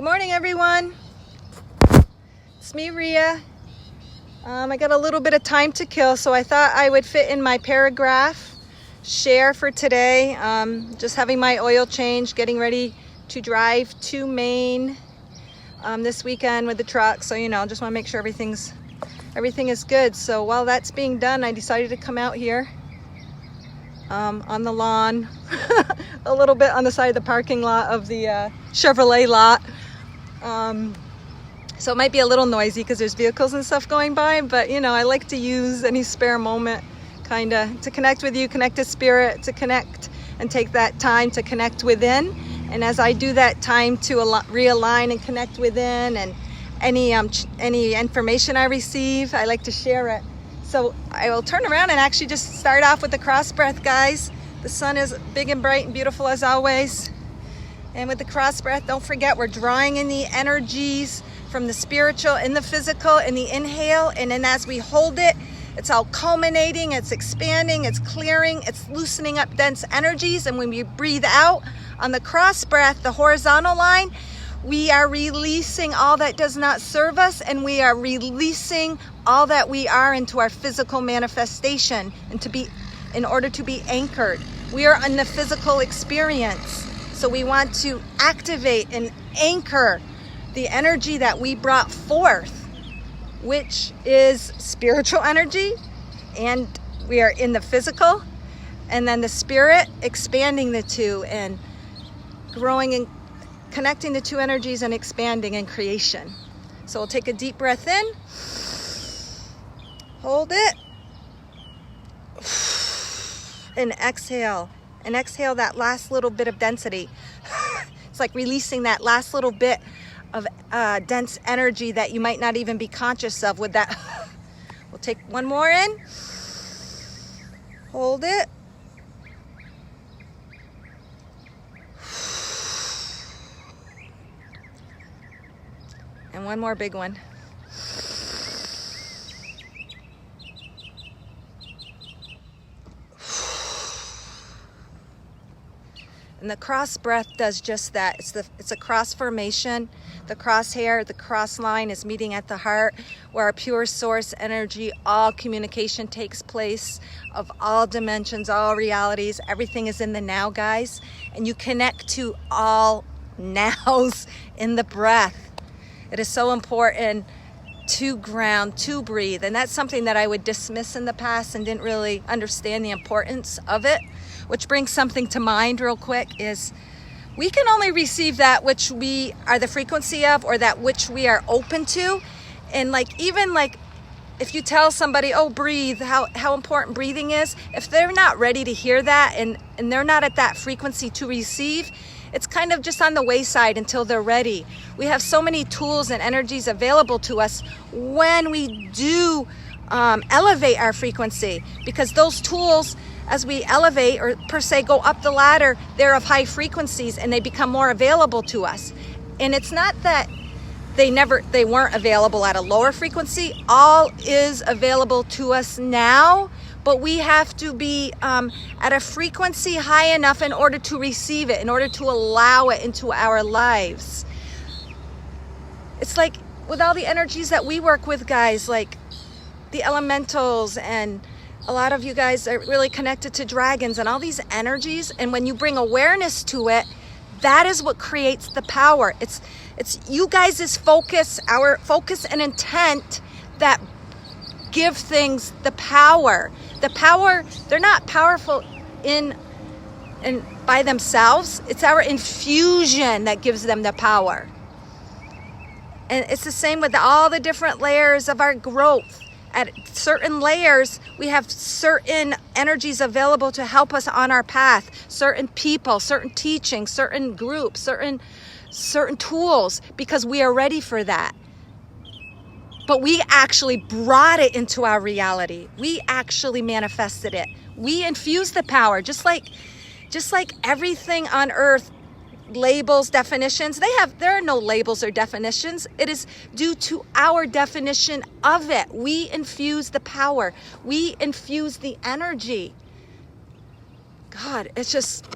Good morning, everyone. It's me, Ria. I got a little bit of time to kill, so I thought I would fit in my paragraph share for today. Just having my oil change, getting ready to drive to Maine this weekend with the truck. So, just want to make sure everything is good. So while that's being done, I decided to come out here on the lawn, a little bit on the side of the parking lot of the Chevrolet lot. So it might be a little noisy because there's vehicles and stuff going by, but I like to use any spare moment to connect with you, connect to spirit, to connect and take that time to connect within. And as I do that time to realign and connect within, and any information I receive, I like to share it. So I will turn around and actually just start off with the cross breath, guys. The sun is big and bright and beautiful as always. And with the cross breath, don't forget we're drawing in the energies from the spiritual and the physical in the inhale. And then as we hold it, it's all culminating, it's expanding, it's clearing, it's loosening up dense energies. And when we breathe out on the cross breath, the horizontal line, we are releasing all that does not serve us, and we are releasing all that we are into our physical manifestation, and in order to be anchored. We are in the physical experience. So we want to activate and anchor the energy that we brought forth, which is spiritual energy, and we are in the physical, and then the spirit, expanding the two and growing and connecting the two energies and expanding in creation. So we'll take a deep breath in, hold it, and exhale. And exhale that last little bit of density. It's like releasing that last little bit of dense energy that you might not even be conscious of with that. We'll take one more in, hold it, and one more big one. And the cross breath does just that. It's a cross formation. The crosshair, the cross line is meeting at the heart, where our pure source energy, all communication takes place of all dimensions, all realities. Everything is in the now, guys. And you connect to all nows in the breath. It is so important to ground, to breathe. And that's something that I would dismiss in the past and didn't really understand the importance of it. Which brings something to mind real quick, is we can only receive that which we are the frequency of, or that which we are open to. And even if you tell somebody, oh, breathe, how important breathing is, if they're not ready to hear that and they're not at that frequency to receive, it's kind of just on the wayside until they're ready. We have so many tools and energies available to us when we do elevate our frequency, because those tools, as we elevate, or per se go up the ladder, they're of high frequencies and they become more available to us. And it's not that they weren't available at a lower frequency. All is available to us now, but we have to be at a frequency high enough in order to receive it, in order to allow it into our lives. It's like with all the energies that we work with, guys, like the elementals, and a lot of you guys are really connected to dragons and all these energies. And when you bring awareness to it, that is what creates the power. It's you guys' focus, our focus and intent, that give things the power. The power, they're not powerful in by themselves. It's our infusion that gives them the power. And it's the same with all the different layers of our growth. At certain layers, we have certain energies available to help us on our path. Certain people, certain teachings, certain groups, certain tools, because we are ready for that. But we actually brought it into our reality. We actually manifested it. We infused the power, just like everything on earth. Labels, definitions, there are no labels or definitions. It is due to our definition of it. We infuse the power. We infuse the energy. God, it's just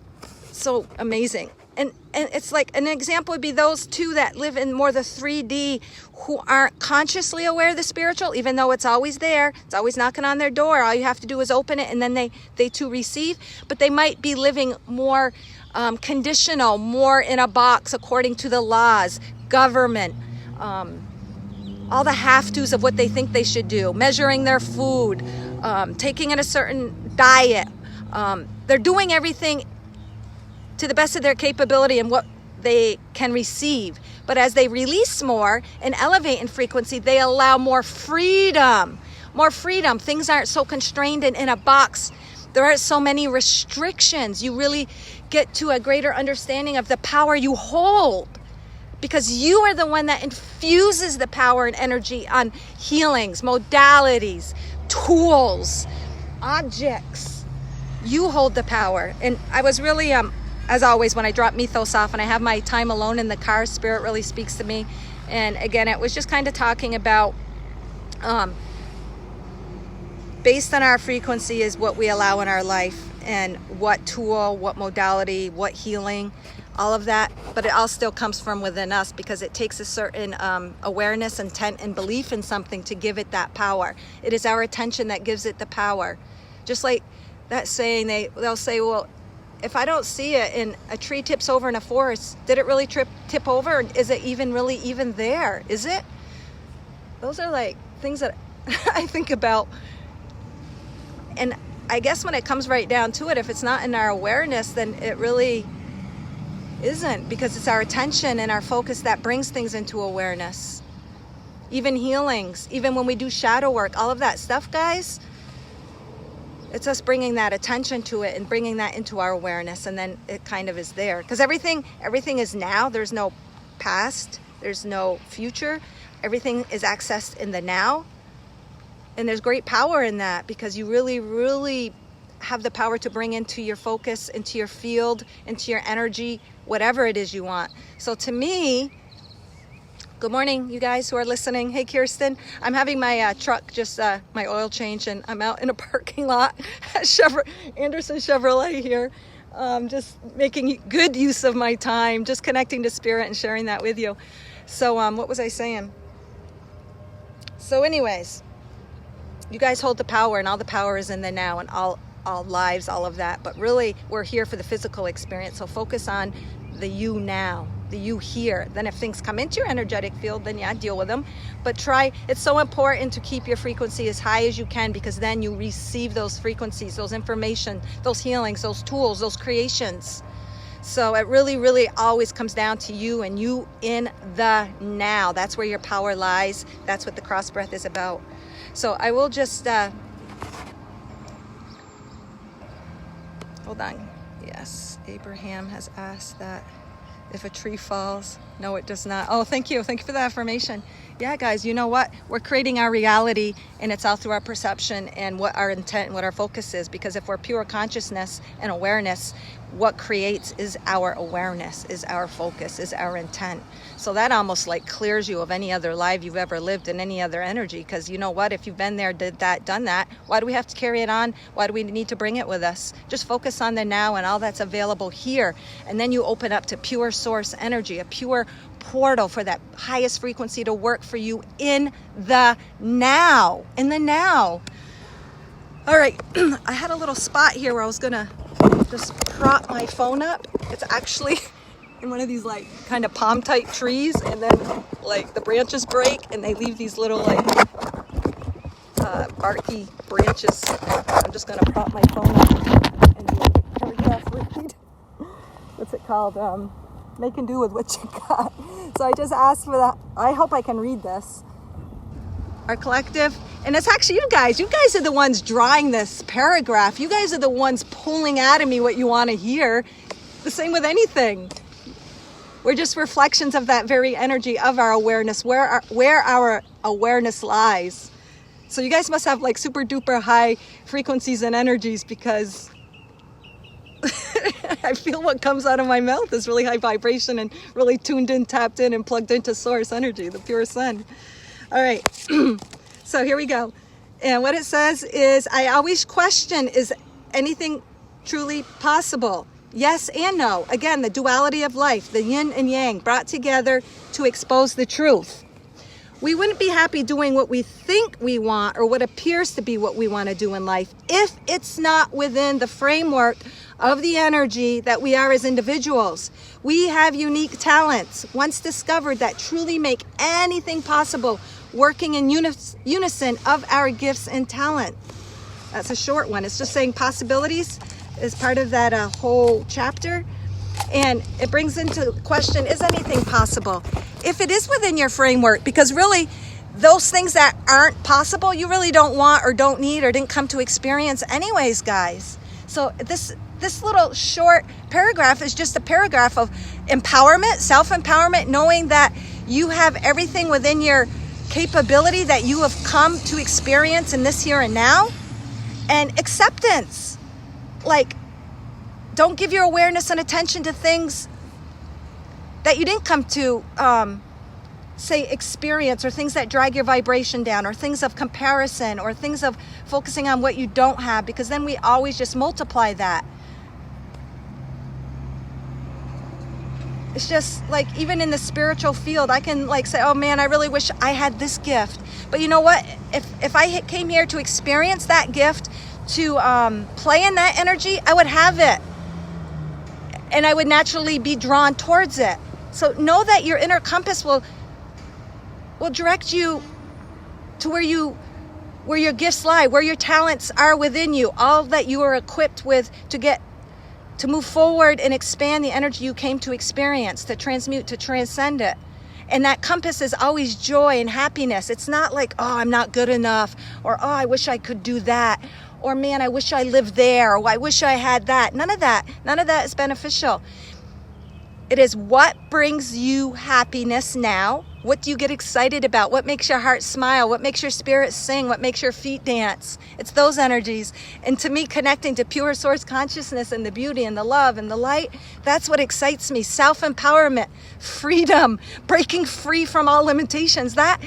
so amazing. and it's like an example would be those two that live in more the 3D, who aren't consciously aware of the spiritual, even though it's always there, it's always knocking on their door. All you have to do is open it, and then they too receive. But they might be living more conditional, more in a box according to the laws, government, all the have-tos of what they think they should do, measuring their food, taking in a certain diet. They're doing everything to the best of their capability and what they can receive. But as they release more and elevate in frequency, they allow more freedom. More freedom. Things aren't so constrained in a box. There aren't so many restrictions. You really get to a greater understanding of the power you hold, because you are the one that infuses the power and energy on healings, modalities, tools, objects. You hold the power. And I was really, as always, when I drop Mythos off and I have my time alone in the car, Spirit really speaks to me. And again, it was just kind of talking about, based on our frequency is what we allow in our life, and what tool, what modality, what healing, all of that. But it all still comes from within us, because it takes a certain awareness, intent, and belief in something to give it that power. It is our attention that gives it the power. Just like that saying, they'll say, well, if I don't see it and a tree tips over in a forest, did it really tip over? Is it really even there? Is it? Those are like things that I think about. And I guess when it comes right down to it, if it's not in our awareness, then it really isn't, because it's our attention and our focus that brings things into awareness. Even healings, even when we do shadow work, all of that stuff, guys, it's us bringing that attention to it and bringing that into our awareness, and then it kind of is there. Because everything is now. There's no past. There's no future. Everything is accessed in the now. And there's great power in that, because you really, really have the power to bring into your focus, into your field, into your energy, whatever it is you want. So to me, good morning, you guys who are listening. Hey, Kirsten. I'm having my truck, just my oil change, and I'm out in a parking lot at Anderson Chevrolet here. Just making good use of my time, just connecting to Spirit and sharing that with you. So what was I saying? So anyways, you guys hold the power, and all the power is in the now, and all lives, all of that. But really, we're here for the physical experience. So focus on the you now, the you here. Then if things come into your energetic field, then yeah, deal with them. But it's so important to keep your frequency as high as you can, because then you receive those frequencies, those information, those healings, those tools, those creations. So it really, really always comes down to you, and you in the now. That's where your power lies. That's what the cross breath is about. So I will just, hold on. Yes, Abraham has asked that if a tree falls. No, it does not. Oh, thank you. Thank you for the affirmation. Yeah, guys, you know what? We're creating our reality, and it's all through our perception and what our intent and what our focus is. Because if we're pure consciousness and awareness, what creates is our awareness, is our focus, is our intent. So that almost like clears you of any other life you've ever lived in any other energy. Because you know what? If you've been there, did that, done that, why do we have to carry it on? Why do we need to bring it with us? Just focus on the now and all that's available here. And then you open up to pure source energy, a pure portal for that highest frequency to work for you in the now. In the now. All right. I had a little spot here where I was going to just prop my phone up. It's actually in one of these like kind of palm type trees, and then like the branches break and they leave these little like barky branches. I'm just gonna prop my phone up and do a paragraph read. What's it called? Making do with what you got. So I just asked for that. I hope I can read this. Our collective, and it's actually you guys are the ones drawing this paragraph. You guys are the ones pulling out of me what you want to hear. The same with anything. We're just reflections of that very energy of our awareness, where our awareness lies. So you guys must have like super duper high frequencies and energies, because I feel what comes out of my mouth is really high vibration and really tuned in, tapped in, and plugged into source energy, the pure sun. All right, so here we go. And what it says is, I always question, is anything truly possible? Yes and no. Again, the duality of life, the yin and yang brought together to expose the truth. We wouldn't be happy doing what we think we want or what appears to be what we want to do in life if it's not within the framework of the energy that we are as individuals. We have unique talents, once discovered, that truly make anything possible, working in unison of our gifts and talent. That's a short one. It's just saying possibilities is part of that whole chapter. And it brings into question, is anything possible? If it is within your framework, because really those things that aren't possible, you really don't want or don't need or didn't come to experience anyways, guys. So this little short paragraph is just a paragraph of empowerment, self-empowerment, knowing that you have everything within your capability that you have come to experience in this here and now. And acceptance. Like, don't give your awareness and attention to things that you didn't come to, say, experience, or things that drag your vibration down, or things of comparison, or things of focusing on what you don't have, because then we always just multiply that. It's just like, even in the spiritual field, I can like say, oh man, I really wish I had this gift. But you know what? If I came here to experience that gift, to play in that energy, I would have it. And I would naturally be drawn towards it. So know that your inner compass will direct you to where your gifts lie, where your talents are within you, all that you are equipped with to move forward and expand the energy you came to experience, to transmute, to transcend it. And that compass is always joy and happiness. It's not like, oh, I'm not good enough, or oh, I wish I could do that, or man, I wish I lived there, or I wish I had that. None of that is beneficial. It is what brings you happiness now. What do you get excited about? What makes your heart smile? What makes your spirit sing? What makes your feet dance? It's those energies. And to me, connecting to pure source consciousness and the beauty and the love and the light, that's what excites me. Self-empowerment, freedom, breaking free from all limitations. That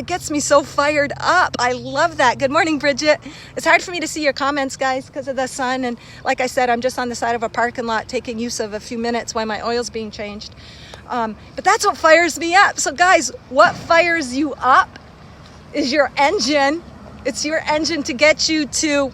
gets me so fired up. I love that. Good morning, Bridget. It's hard for me to see your comments, guys, because of the sun. And like I said, I'm just on the side of a parking lot taking use of a few minutes while my oil's being changed. But that's what fires me up. So guys, what fires you up is your engine. It's your engine to get you to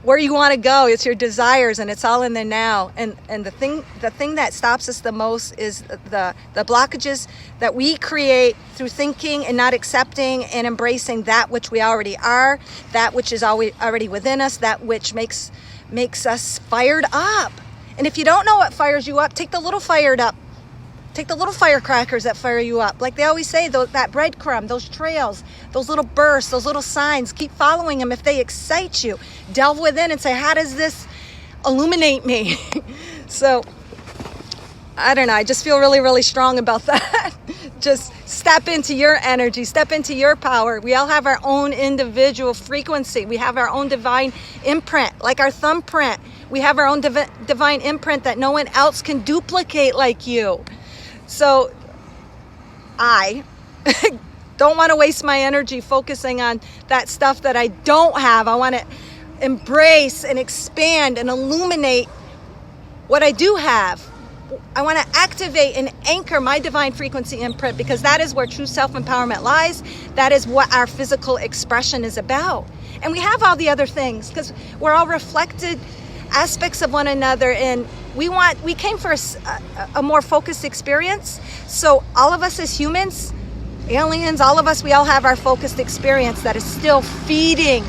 where you want to go. It's your desires, and it's all in the now. And the thing that stops us the most is the blockages that we create through thinking and not accepting and embracing that which we already are, that which is already within us, that which makes us fired up. And if you don't know what fires you up, take the little fired up. Take the little firecrackers that fire you up. Like they always say, that breadcrumb, those trails, those little bursts, those little signs, keep following them if they excite you. Delve within and say, how does this illuminate me? So, I don't know, I just feel really, really strong about that. Just step into your energy, step into your power. We all have our own individual frequency. We have our own divine imprint, like our thumbprint. We have our own divine imprint that no one else can duplicate like you. So I don't want to waste my energy focusing on that stuff that I don't have. I want to embrace and expand and illuminate what I do have. I want to activate and anchor my divine frequency imprint, because that is where true self-empowerment lies. That is what our physical expression is about. And we have all the other things because we're all reflected aspects of one another, and we came for a more focused experience. So all of us as humans, aliens, all of us, we all have our focused experience that is still feeding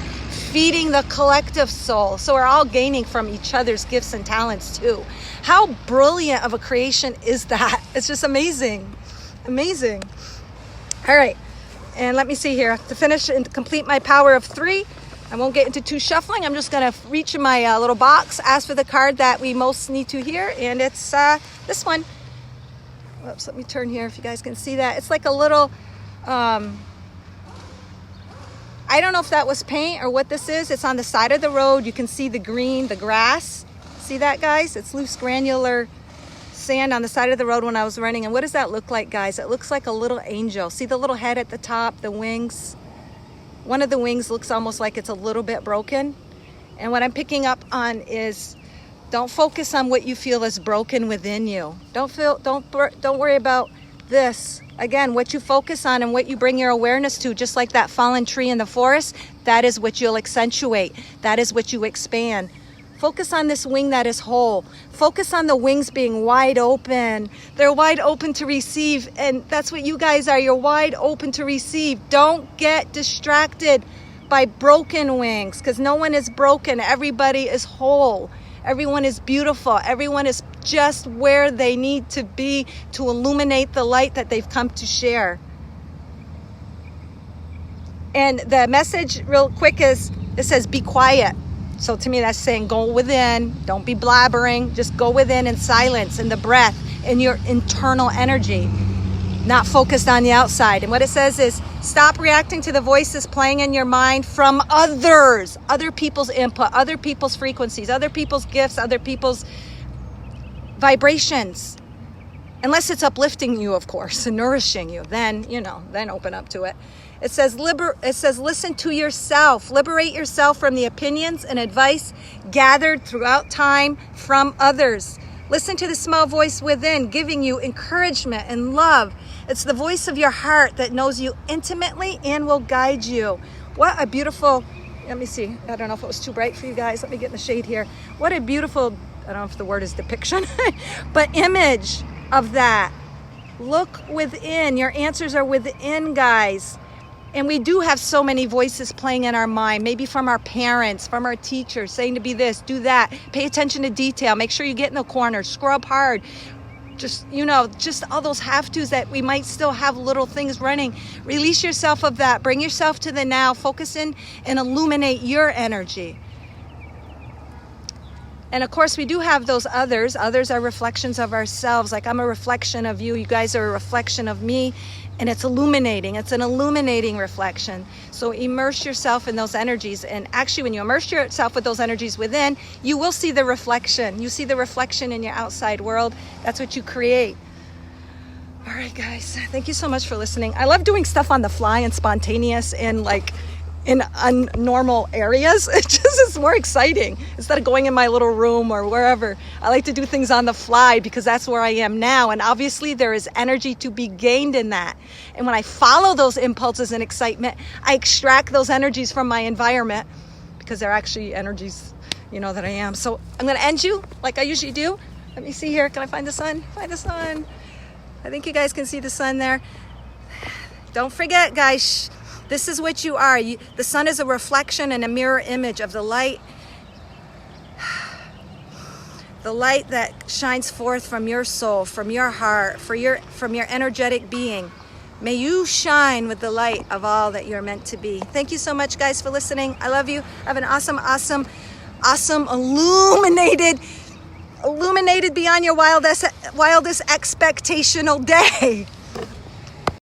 the collective soul. So we're all gaining from each other's gifts and talents too. How brilliant of a creation is that? It's just amazing. Amazing. All right. And let me see here. To finish and complete my power of 3, I won't get into too shuffling. I'm just going to reach in my little box, ask for the card that we most need to hear. And it's this one. Whoops, let me turn here if you guys can see that. It's like a little, I don't know if that was paint or what this is. It's on the side of the road. You can see the green, the grass. See that, guys? It's loose granular sand on the side of the road when I was running. And what does that look like, guys? It looks like a little angel. See the little head at the top, the wings? One of the wings looks almost like it's a little bit broken. And what I'm picking up on is Don't focus on what you feel is broken within you. Don't worry about this. Again, what you focus on and what you bring your awareness to, just like that fallen tree in the forest, that is what you'll accentuate. That is what you expand. Focus on this wing that is whole. Focus on the wings being wide open. They're wide open to receive, and that's what you guys are. You're wide open to receive. Don't get distracted by broken wings, because no one is broken. Everybody is whole. Everyone is beautiful. Everyone is just where they need to be to illuminate the light that they've come to share. And the message real quick is, it says, be quiet. So to me, that's saying go within. Don't be blabbering. Just go within in silence, in the breath, in your internal energy, not focused on the outside. And what it says is, stop reacting to the voices playing in your mind from others, other people's input, other people's frequencies, other people's gifts, other people's vibrations. Unless it's uplifting you, of course, and nourishing you, then, then open up to it. It says, listen to yourself. Liberate yourself from the opinions and advice gathered throughout time from others. Listen to the small voice within, giving you encouragement and love. It's the voice of your heart that knows you intimately and will guide you. What a beautiful, let me see. I don't know if it was too bright for you guys. Let me get in the shade here. What a beautiful, I don't know if the word is depiction, but image of that. Look within. Your answers are within, guys. And we do have so many voices playing in our mind, maybe from our parents, from our teachers, saying to be this, do that. Pay attention to detail. Make sure you get in the corner. Scrub hard. Just all those have-tos that we might still have little things running. Release yourself of that. Bring yourself to the now. Focus in and illuminate your energy. And of course, we do have those others. Others are reflections of ourselves. Like, I'm a reflection of you. You guys are a reflection of me. And it's illuminating. It's an illuminating reflection. So immerse yourself in those energies. And actually, when you immerse yourself with those energies within, you will see the reflection. You see the reflection in your outside world. That's what you create. All right, guys. Thank you so much for listening. I love doing stuff on the fly and spontaneous and in unnormal areas. It just is more exciting instead of going in my little room or wherever. I like to do things on the fly because that's where I am now, and obviously there is energy to be gained in that. And when I follow those impulses and excitement, I extract those energies from my environment because they're actually energies, that I am. So I'm going to end you like I usually do. Let me see here. Can I find the sun? Find the sun. I think you guys can see the sun there. Don't forget, guys, this is what you are. The sun is a reflection and a mirror image of the light. The light that shines forth from your soul, from your heart, from your energetic being. May you shine with the light of all that you're meant to be. Thank you so much, guys, for listening. I love you. Have an awesome, illuminated beyond your wildest expectational day.